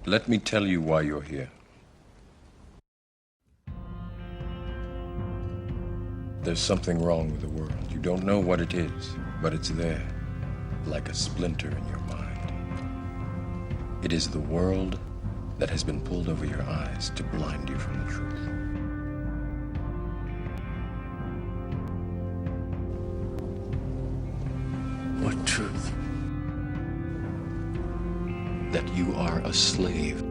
Let me tell you why you're here. There's something wrong with the world. You don't know what it is, but it's there, like a splinter in your mind. It is the world that has been pulled over your eyes to blind you from the truth. What truth? That you are a slave.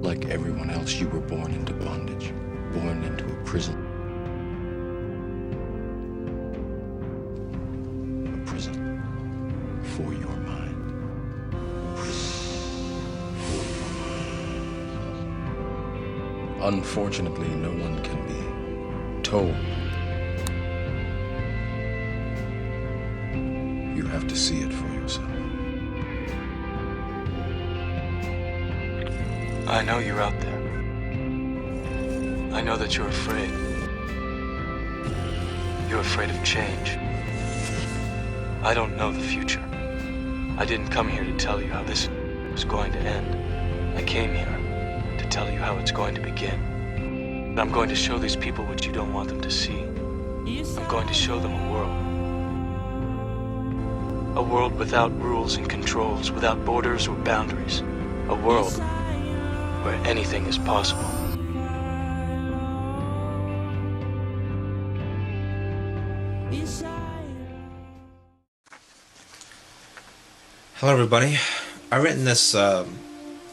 Like everyone else, you were born into bondage, born into a prison. A prison for your mind. A prison for your mind. Unfortunately, no one can be told. You have to see it for yourself. I know you're out there. I know that you're afraid. You're afraid of change. I don't know the future. I didn't come here to tell you how this is going to end. I came here to tell you how it's going to begin. And I'm going to show these people what you don't want them to see. I'm going to show them a world. A world without rules and controls, without borders or boundaries. A world where anything is possible. Hello everybody. I've written this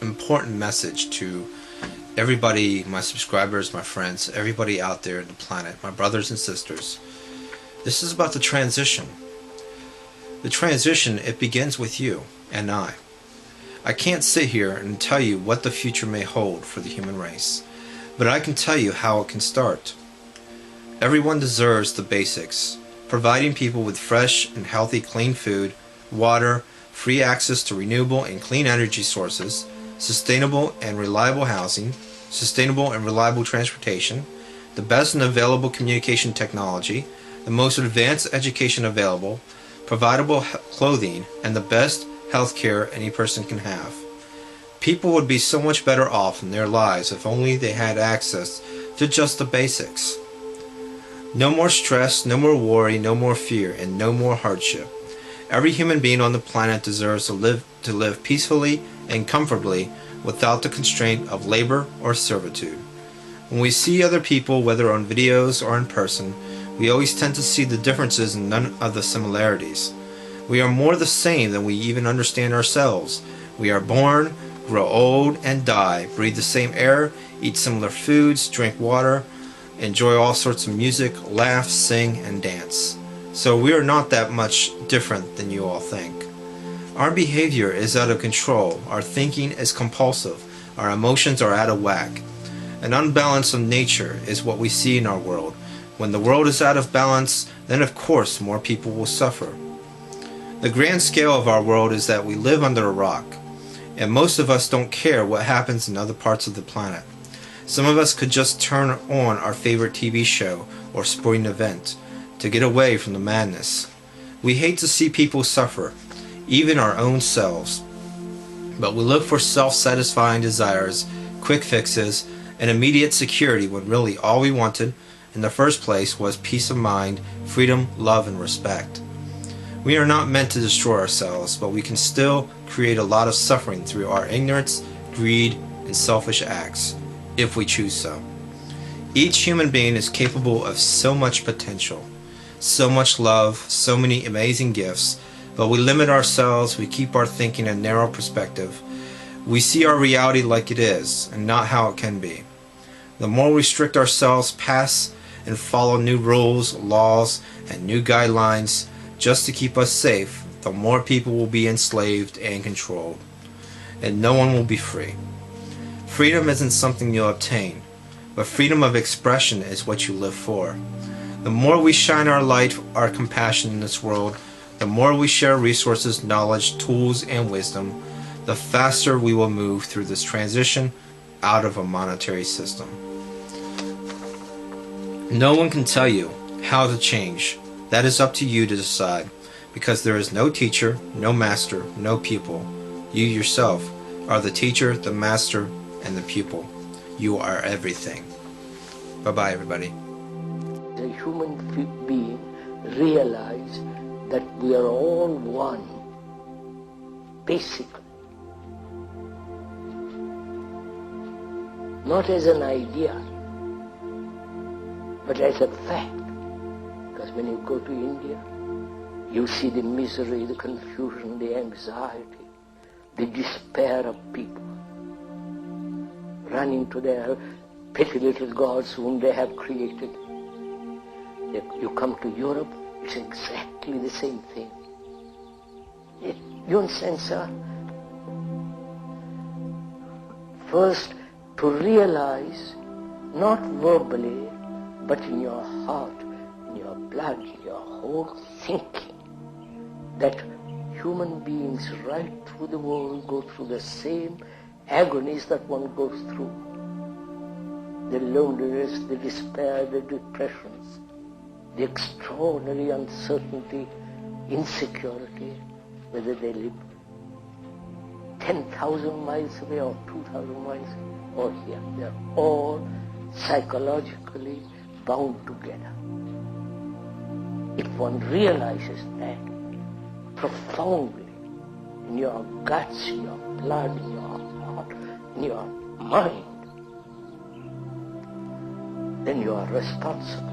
important message to everybody, my subscribers, my friends, everybody out there on the planet, my brothers and sisters. This is about the transition. The transition, it begins with you and I. I can't sit here and tell you what the future may hold for the human race, but I can tell you how it can start. Everyone deserves the basics, providing people with fresh and healthy clean food, water, free access to renewable and clean energy sources, sustainable and reliable housing, sustainable and reliable transportation, the best and available communication technology, the most advanced education available, providable clothing, and the best health care any person can have. People would be so much better off in their lives if only they had access to just the basics. No more stress, no more worry, no more fear, and no more hardship. Every human being on the planet deserves to live peacefully and comfortably without the constraint of labor or servitude. When we see other people, whether on videos or in person, we always tend to see the differences and none of the similarities. We are more the same than we even understand ourselves. We are born, grow old, and die, breathe the same air, eat similar foods, drink water, enjoy all sorts of music, laugh, sing, and dance. So we are not that much different than you all think. Our behavior is out of control, our thinking is compulsive, our emotions are out of whack. An unbalance of nature is what we see in our world. When the world is out of balance, then of course more people will suffer. The grand scale of our world is that we live under a rock, and most of us don't care what happens in other parts of the planet. Some of us could just turn on our favorite TV show or sporting event to get away from the madness. We hate to see people suffer, even our own selves. But we look for self-satisfying desires, quick fixes, and immediate security when really all we wanted in the first place was peace of mind, freedom, love, and respect. We are not meant to destroy ourselves, but we can still create a lot of suffering through our ignorance, greed, and selfish acts, if we choose so. Each human being is capable of so much potential, so much love, so many amazing gifts, but we limit ourselves, we keep our thinking in a narrow perspective. We see our reality like it is, and not how it can be. The more we restrict ourselves, pass and follow new rules, laws, and new guidelines just to keep us safe, the more people will be enslaved and controlled, and no one will be free. Freedom isn't something you'll obtain, but freedom of expression is what you live for. The more we shine our light, our compassion in this world, the more we share resources, knowledge, tools, and wisdom, the faster we will move through this transition out of a monetary system. No one can tell you how to change. That is up to you to decide, because there is no teacher, no master, no pupil. You yourself are the teacher, the master, and the pupil. You are everything. Bye-bye, everybody. The human being realize that we are all one, basically. Not as an idea, but as a fact. Because when you go to India, you see the misery, the confusion, the anxiety, the despair of people running to their petty little gods whom they have created. You come to Europe, it's exactly the same thing. You understand, sir? First, to realize, not verbally, but in your heart, in your blood, in your whole thinking, that human beings right through the world go through the same agonies that one goes through. The loneliness, the despair, the depressions, the extraordinary uncertainty, insecurity, whether they live 10,000 miles away or 2,000 miles or here. They are all psychologically bound together. If one realizes that profoundly in your guts, in your blood, in your heart, in your mind, then you are responsible